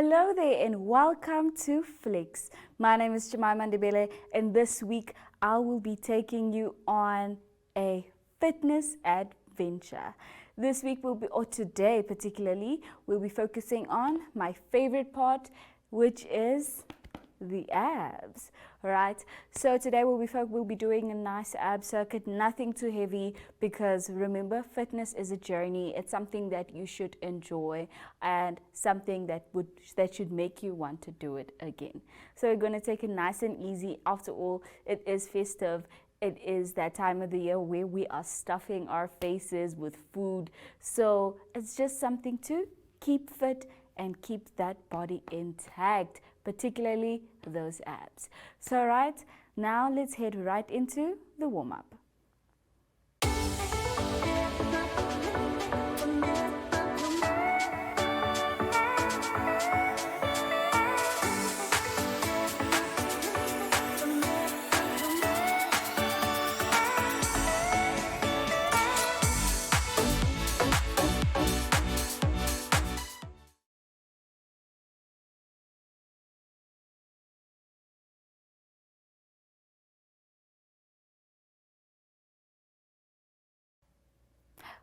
Hello there and welcome to Flex. My name is Jemima Ndebele and this week I will be taking you on a fitness adventure. This week or today particularly, we'll be focusing on my favorite part, which is the abs. Right, so today we'll be doing a nice ab circuit, nothing too heavy, because remember, fitness is a journey. It's something that you should enjoy and something that should make you want to do it again. So we're going to take it nice and easy. After all, it is festive. It is that time of the year where we are stuffing our faces with food, so it's just something to keep fit and keep that body intact, particularly those abs. So right, now let's head right into the warm-up.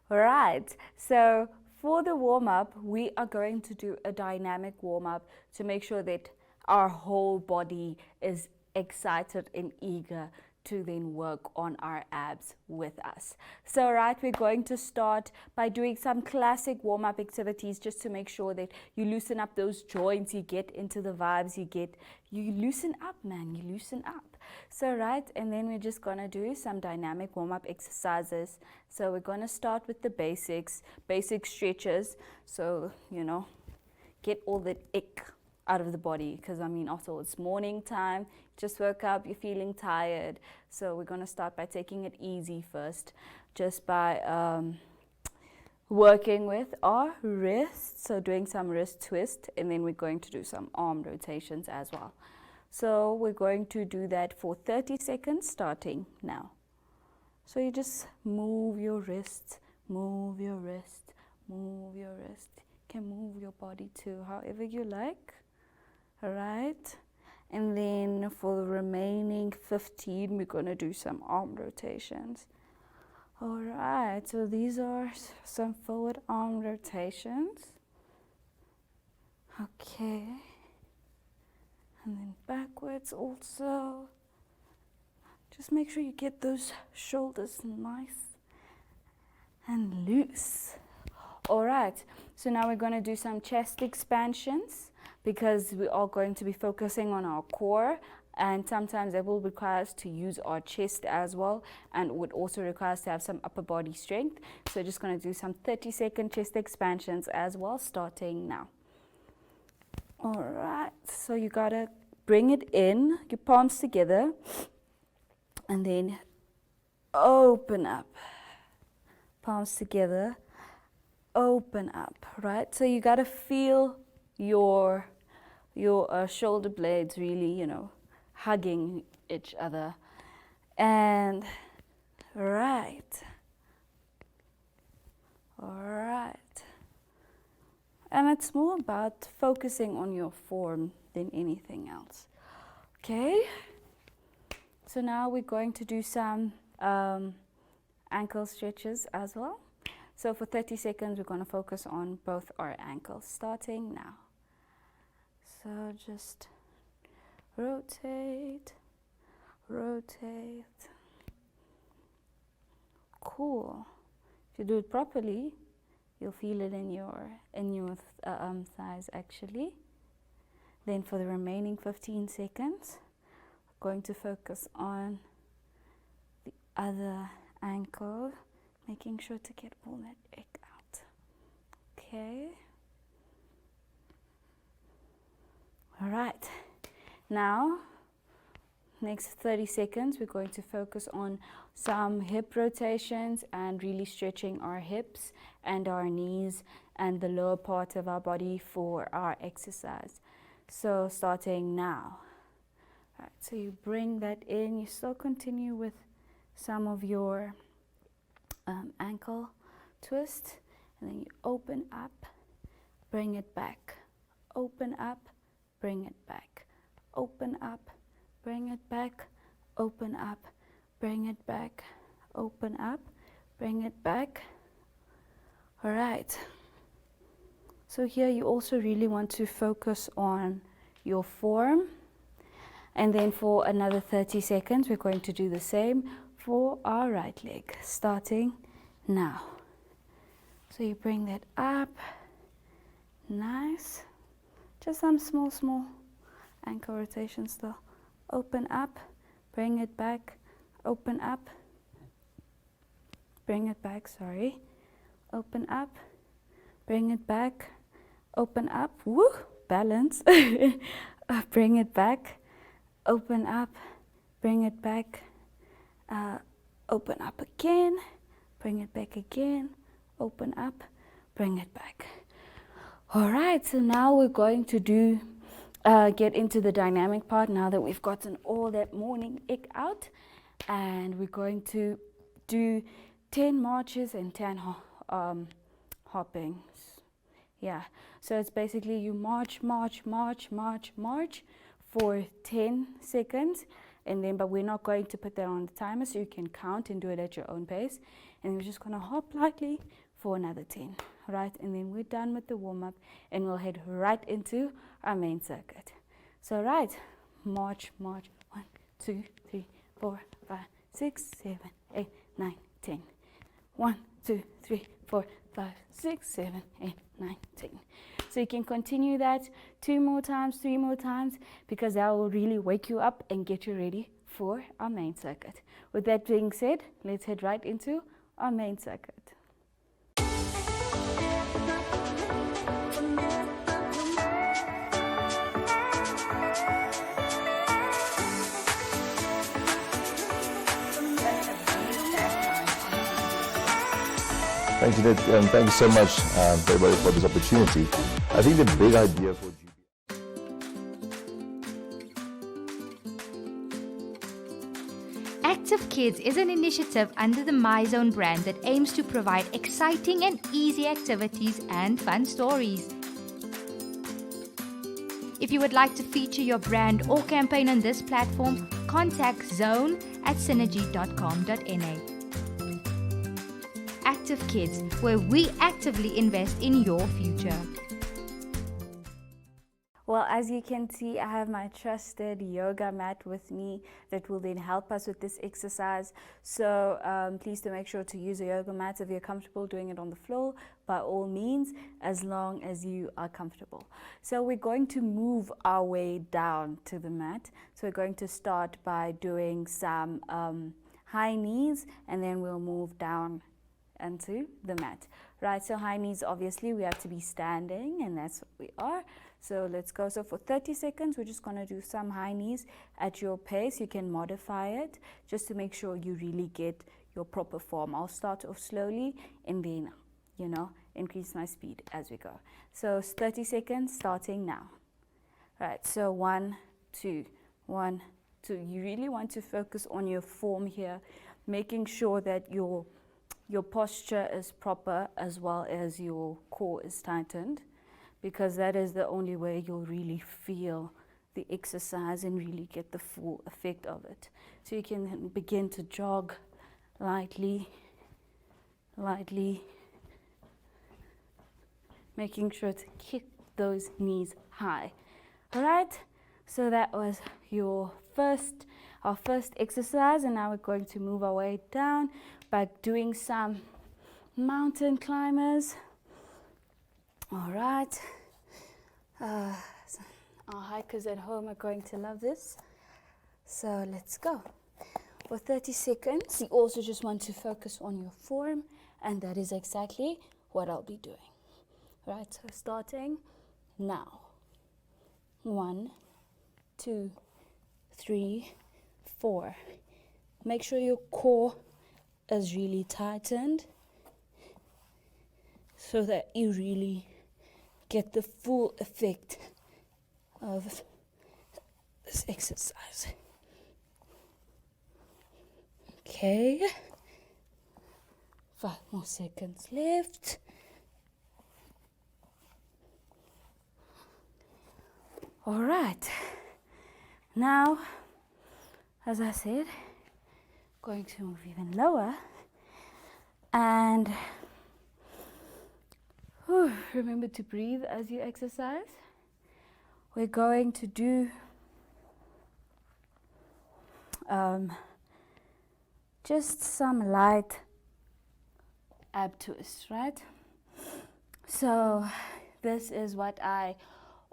Right, so for the warm-up, we are going to do a dynamic warm-up to make sure that our whole body is excited and eager to then work on our abs with us. So right, we're going to start by doing some classic warm-up activities just to make sure that you loosen up those joints, you get into the vibes, you loosen up, man, you loosen up. So right, and then we're just gonna do some dynamic warm-up exercises. So we're gonna start with the basic stretches. So, get all that ick out of the body, because after all, it's morning time, just woke up, you're feeling tired. So we're gonna start by taking it easy first, just by working with our wrists. So doing some wrist twist, and then we're going to do some arm rotations as well. So we're going to do that for 30 seconds starting now. So you just move your wrist, move your wrist, move your wrist. You can move your body too, however you like. All right. And then for the remaining 15, we're going to do some arm rotations. All right. So these are some forward arm rotations. Okay. And then backwards also. Just make sure you get those shoulders nice and loose. All right, so now we're going to do some chest expansions, because we are going to be focusing on our core, and sometimes it will require us to use our chest as well, and it would also require us to have some upper body strength. So just going to do some 30-second chest expansions as well, starting now. All right, so you gotta bring it in, your palms together, and then open up. Palms together, open up, right? So you gotta feel your shoulder blades really, hugging each other. And right. All right. And it's more about focusing on your form than anything else. Okay? So now we're going to do some ankle stretches as well. So for 30 seconds, we're going to focus on both our ankles, starting now. So just rotate, rotate. Cool. If you do it properly, you'll feel it in your thighs actually. Then for the remaining 15 seconds, we're going to focus on the other ankle, making sure to get all that egg out. Okay. All right. Now, next 30 seconds, we're going to focus on some hip rotations and really stretching our hips and our knees and the lower part of our body for our exercise. So starting now. All right, so you bring that in, you still continue with some of your ankle twist, and then you open up, bring it back, open up, bring it back, open up, bring it back, open up, bring it back, open up, bring it back. All right. So here you also really want to focus on your form. And then for another 30 seconds, we're going to do the same for our right leg, starting now. So you bring that up, nice. Just some small ankle rotation still. Open up, bring it back, open up, bring it back, sorry. Open up, bring it back, open up, woo, balance. Bring it back, open up, bring it back, open up again, bring it back again, open up, bring it back. All right, so now we're going to get into the dynamic part now that we've gotten all that morning ick out, and we're going to do 10 marches and 10 hoppings. Yeah, so it's basically you march for 10 seconds, and then, but we're not going to put that on the timer, so you can count and do it at your own pace. And we're just gonna hop lightly for another 10, right? And then we're done with the warm-up, and we'll head right into our main circuit. So right, march, 1, 2, 3, 4, 5, 6, 7, 8, 9, 10. 1, 2, 3, 4, 5, 6, 7, 8, 9, 10. So you can continue that 2 more times, 3 more times, because that will really wake you up and get you ready for our main circuit. With that being said, let's head right into our main circuit. Thank you, Nick, and thank you so much, everybody, for this opportunity. I think the big idea for GB. Active Kids is an initiative under the MyZone brand that aims to provide exciting and easy activities and fun stories. If you would like to feature your brand or campaign on this platform, contact zone@synergy.com.na. Active Kids, where we actively invest in your future. Well, as you can see, I have my trusted yoga mat with me that will then help us with this exercise. So please do make sure to use a yoga mat if you're comfortable doing it on the floor, by all means, as long as you are comfortable. So we're going to move our way down to the mat. So we're going to start by doing some high knees, and then we'll move down into the mat. Right, so high knees, obviously we have to be standing, and that's what we are. So let's go. So for 30 seconds, we're just going to do some high knees at your pace. You can modify it just to make sure you really get your proper form. I'll start off slowly and then, increase my speed as we go. So 30 seconds starting now. Right, so 1, 2, 1, 2. You really want to focus on your form here, making sure that your posture is proper as well as your core is tightened, because that is the only way you'll really feel the exercise and really get the full effect of it. So you can begin to jog lightly, making sure to kick those knees high. All right, so that was our first exercise, and now we're going to move our way down by doing some mountain climbers. All right, our hikers at home are going to love this. So let's go. For 30 seconds, you also just want to focus on your form, and that is exactly what I'll be doing. Right, so starting now. 1, 2, 3, 4. Make sure your core is really tightened so that you really get the full effect of this exercise. Okay, 5 more seconds left. All right. Now, as I said, going to move even lower and remember to breathe as you exercise. We're going to do just some light ab twists, right? So this is what I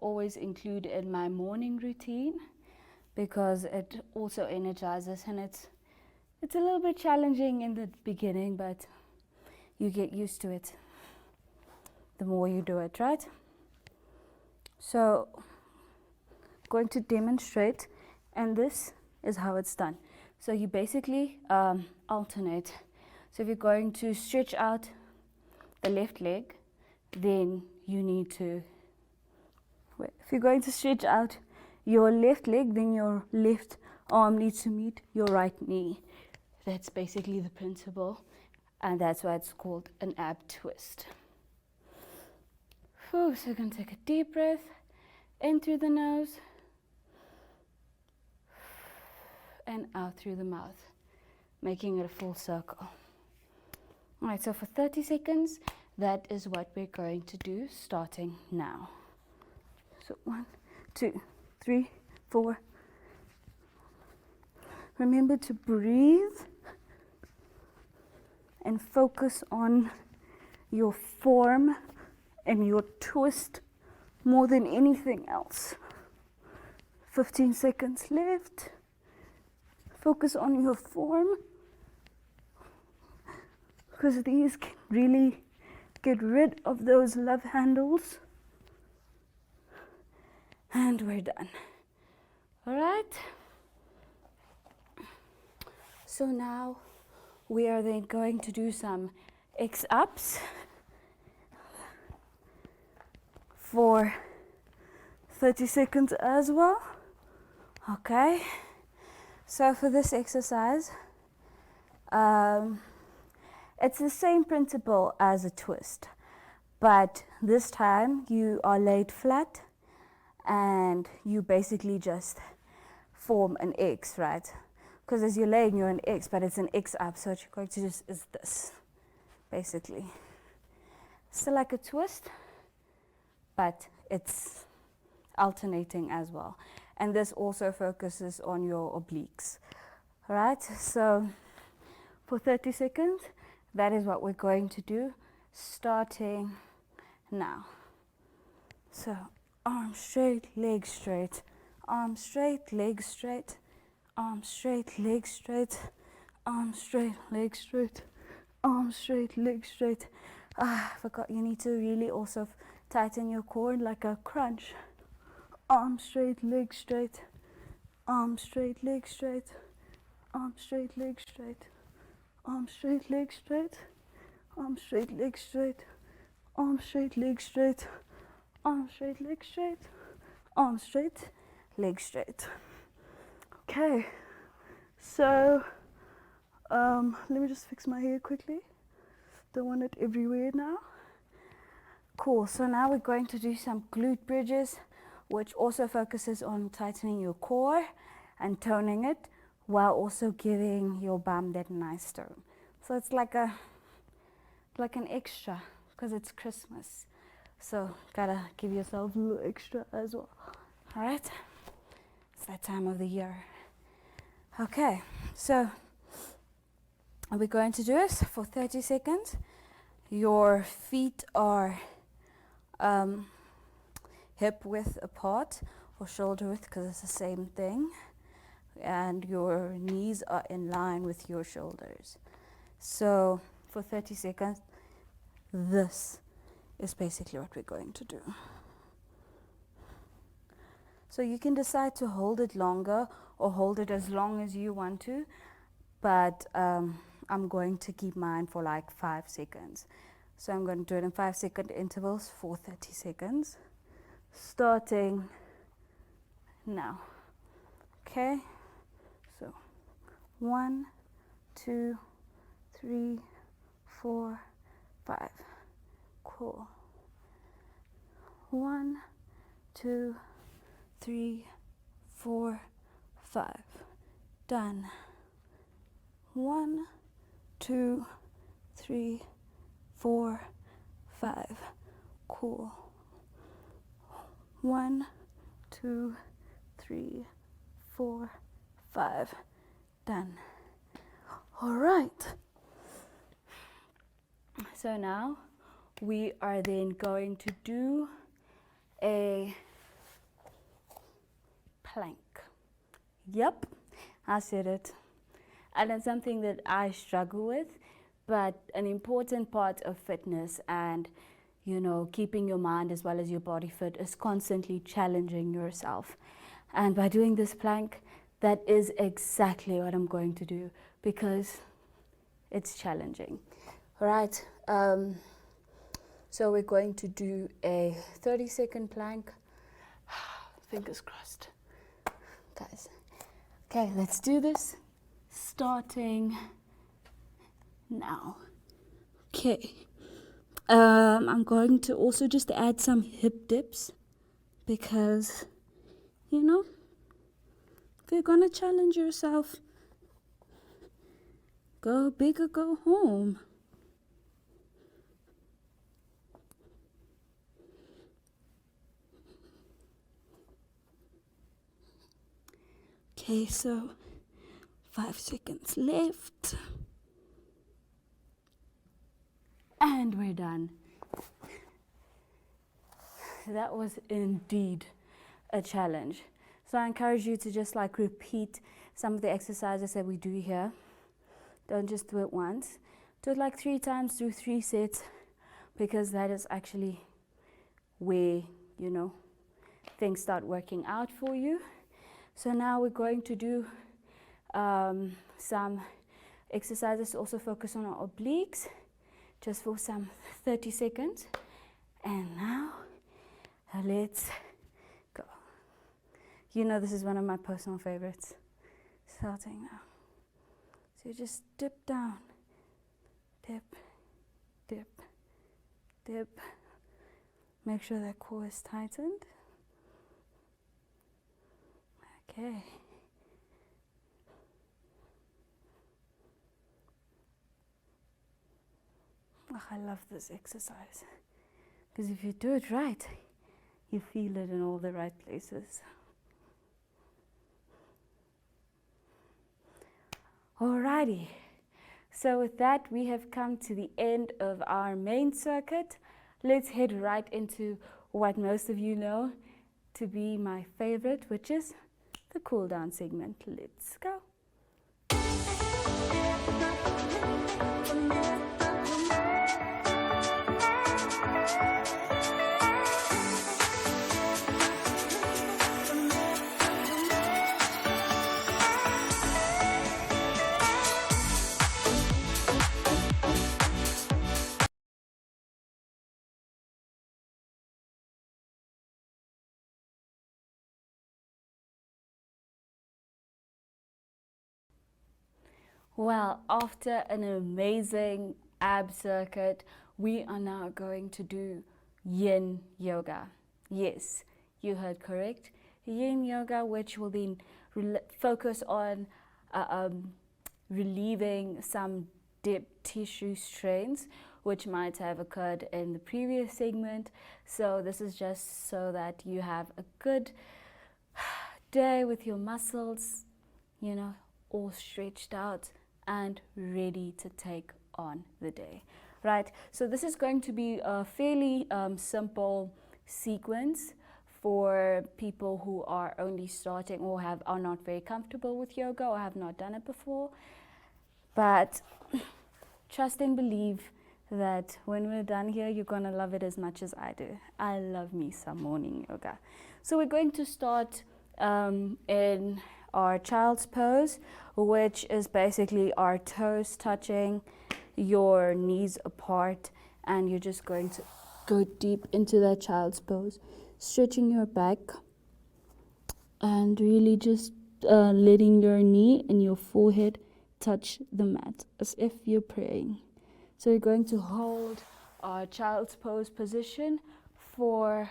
always include in my morning routine because it also energizes, and it's a little bit challenging in the beginning, but you get used to it the more you do it, right? So going to demonstrate, and this is how it's done. So you basically alternate. So if you're going to stretch out the left leg, then you need to, if you're going to stretch out your left leg, then your left arm needs to meet your right knee. That's basically the principle, and that's why it's called an ab twist. So you're going to take a deep breath in through the nose and out through the mouth, making it a full circle. All right, so for 30 seconds, that is what we're going to do starting now. So 1, 2, 3, 4. Remember to breathe and focus on your form and your twist more than anything else. 15 seconds left. Focus on your form, because these can really get rid of those love handles. And we're done. All right. So now we are then going to do some X-ups for 30 seconds as well. Okay. So for this exercise, it's the same principle as a twist, but this time you are laid flat and you basically just form an X, right? Because as you're laying, you're an X, but it's an X up, so what you're going to do is this, basically. Still like a twist, but it's alternating as well. And this also focuses on your obliques, right? So for 30 seconds, that is what we're going to do, starting now. So arm straight, leg straight, arm straight, leg straight, arm straight, leg straight, arm straight, leg straight, arm straight, leg straight. I forgot, you need to really also tighten your core like a crunch. Arm straight, leg straight, arm straight, leg straight, arm straight, leg straight, arm straight, leg straight, arm straight, leg straight, arm straight, leg straight, arm straight, leg straight, arm straight, leg straight. Okay, so let me just fix my hair quickly. Don't want it everywhere now. Cool, so now we're going to do some glute bridges, which also focuses on tightening your core and toning it while also giving your bum that nice tone. So it's like an extra because it's Christmas. So gotta give yourself a little extra as well. All right, it's that time of the year. Okay, so we're going to do this for 30 seconds. Your feet are hip width apart or shoulder width because it's the same thing, and your knees are in line with your shoulders. So for 30 seconds, this is basically what we're going to do. So you can decide to hold it longer or hold it as long as you want to, but I'm going to keep mine for like 5 seconds. So I'm going to do it in 5-second intervals for 30 seconds. Starting now. Okay, so 1, 2, 3, 4, 5. Cool. 1, 2, 3, 4, 5. Done. 1, 2, 3, 4, 5. Cool. 1, 2, 3, 4, 5. Done. All right. So now we are then going to do a plank. Yep, I said it. And it's something that I struggle with, but an important part of fitness and, you know, keeping your mind as well as your body fit is constantly challenging yourself. And by doing this plank, that is exactly what I'm going to do because it's challenging. All right, so we're going to do a 30-second plank. Fingers crossed, guys. Okay, let's do this. Starting now. Okay, I'm going to also just add some hip dips because, you know, if you're gonna challenge yourself, go big or go home. Okay, so 5 seconds left. And we're done. That was indeed a challenge. So I encourage you to just like repeat some of the exercises that we do here. Don't just do it once. Do it like 3 times, do 3 sets, because that is actually where, you know, things start working out for you. So now we're going to do some exercises to also focus on our obliques, just for some 30 seconds. And now, let's go. You know this is one of my personal favorites. Starting now. So you just dip down, dip, dip, dip. Make sure that core is tightened. Okay. Oh, I love this exercise because if you do it right, you feel it in all the right places. Alrighty, so with that we have come to the end of our main circuit. Let's head right into what most of you know to be my favorite, which is the cool down segment. Let's go. Well, after an amazing ab circuit, we are now going to do yin yoga. Yes, you heard correct. Yin yoga, which will then focus on relieving some deep tissue strains which might have occurred in the previous segment. So this is just so that you have a good day with your muscles, you know, all stretched out and ready to take on the day. Right, so this is going to be a fairly simple sequence for people who are only starting or are not very comfortable with yoga or have not done it before. But trust and believe that when we're done here, you're gonna love it as much as I do. I love me some morning yoga. So we're going to start in our child's pose, which is basically our toes touching, your knees apart, and you're just going to go deep into that child's pose, stretching your back and really just letting your knee and your forehead touch the mat as if you're praying. So you're going to hold our child's pose position for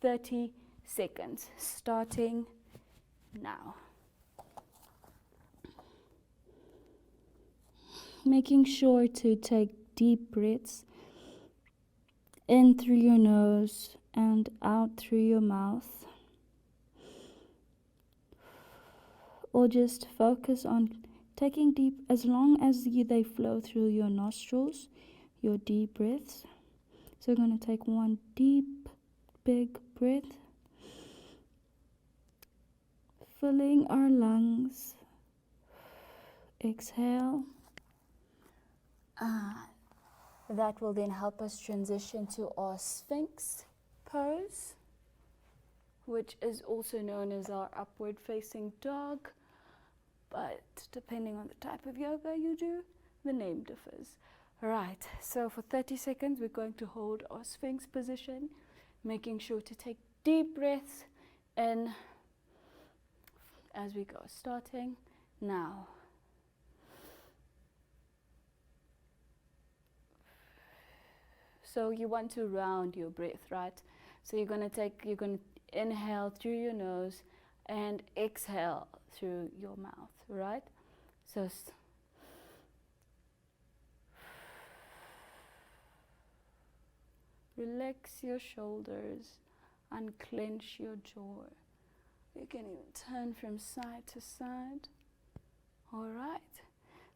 30 seconds, starting now. Making sure to take deep breaths in through your nose and out through your mouth. Or just focus on taking deep, as long as they flow through your nostrils, your deep breaths. So we're going to take one deep, big breath, filling our lungs. Exhale. That will then help us transition to our Sphinx pose, which is also known as our upward facing dog, but depending on the type of yoga you do, the name differs. Right, so for 30 seconds we're going to hold our Sphinx position, making sure to take deep breaths in as we go, starting now. So you want to round your breath, right? So you're going to inhale through your nose and exhale through your mouth, right? So relax your shoulders, unclench your jaw. You can even turn from side to side. All right.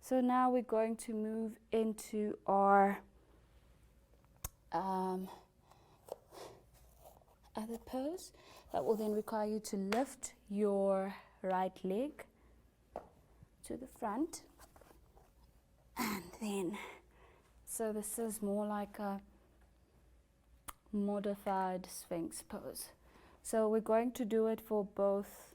So now we're going to move into our other pose. That will then require you to lift your right leg to the front, and then, so this is more like a modified Sphinx pose. So we're going to do it for both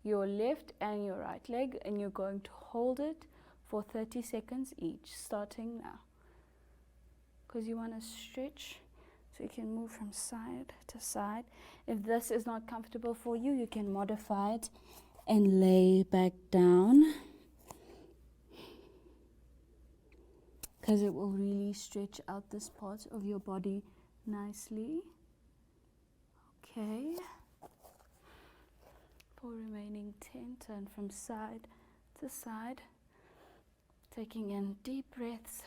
your left and your right leg, and you're going to hold it for 30 seconds each, starting now, because you want to stretch so you can move from side to side. If this is not comfortable for you, you can modify it and lay back down, because it will really stretch out this part of your body nicely. Okay. For remaining 10, turn from side to side, taking in deep breaths.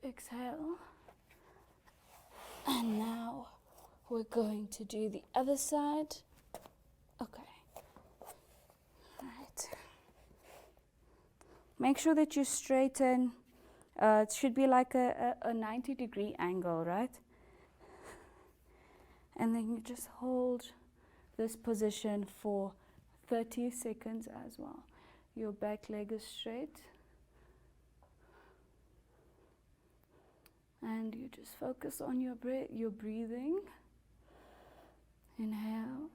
Exhale. And now we're going to do the other side. Okay. Right. Make sure that you straighten. It should be like a 90-degree angle, right? And then you just hold this position for 30 seconds as well. Your back leg is straight. And you just focus on your breathing. Inhale.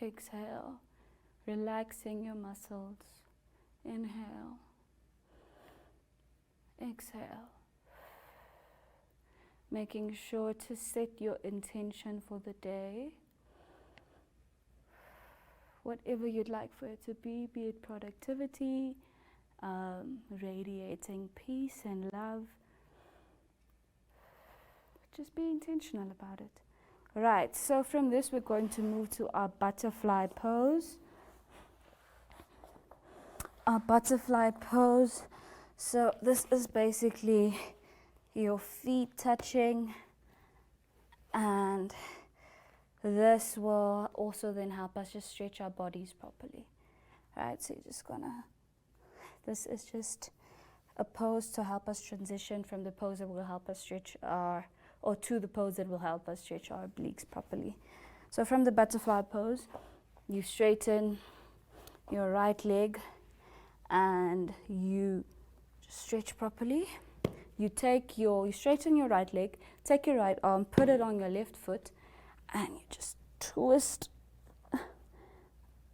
Exhale. Relaxing your muscles. Inhale. Exhale. Making sure to set your intention for the day. Whatever you'd like for it to be it productivity, radiating peace and love. Just be intentional about it. Right, so from this we're going to move to our butterfly pose. Our butterfly pose, so this is basically your feet touching, and this will also then help us just stretch our bodies properly. Right, so you're just gonna, this is just a pose to help us transition from the pose that will help us stretch to the pose that will help us stretch our obliques properly. So from the butterfly pose, you straighten your right leg and you just stretch properly. You straighten your right leg, take your right arm, put it on your left foot, and you just twist.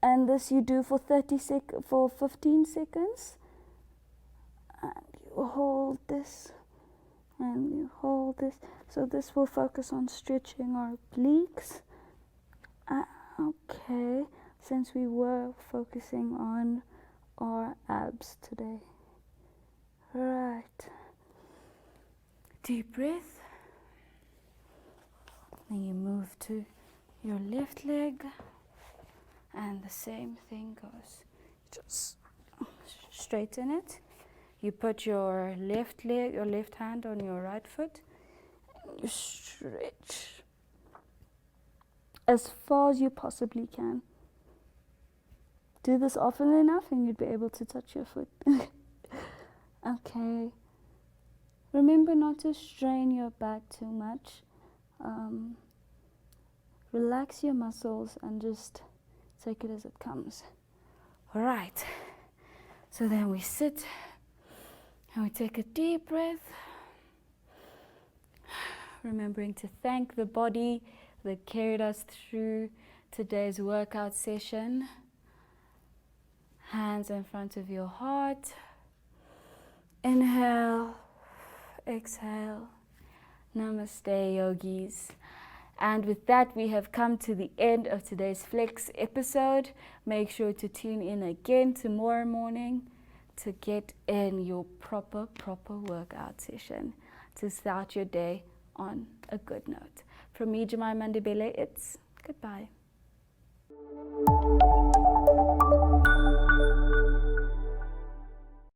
And this you do for 15 seconds. And you hold this, and you hold this. So this will focus on stretching our obliques. Okay, since we were focusing on our abs today. Right. Deep breath. Then you move to your left leg, and the same thing goes. Just straighten it. You put your left leg, your left hand on your right foot, and you stretch as far as you possibly can. Do this often enough and you'd be able to touch your foot. Okay. Remember not to strain your back too much. Relax your muscles and just take it as it comes. All right. So then we sit and we take a deep breath, remembering to thank the body that carried us through today's workout session. Hands in front of your heart. Inhale, exhale. Namaste, yogis. And with that, we have come to the end of today's Flex episode. Make sure to tune in again tomorrow morning to get in your proper workout session to start your day on a good note. From me, Jemima Ndebele, it's goodbye.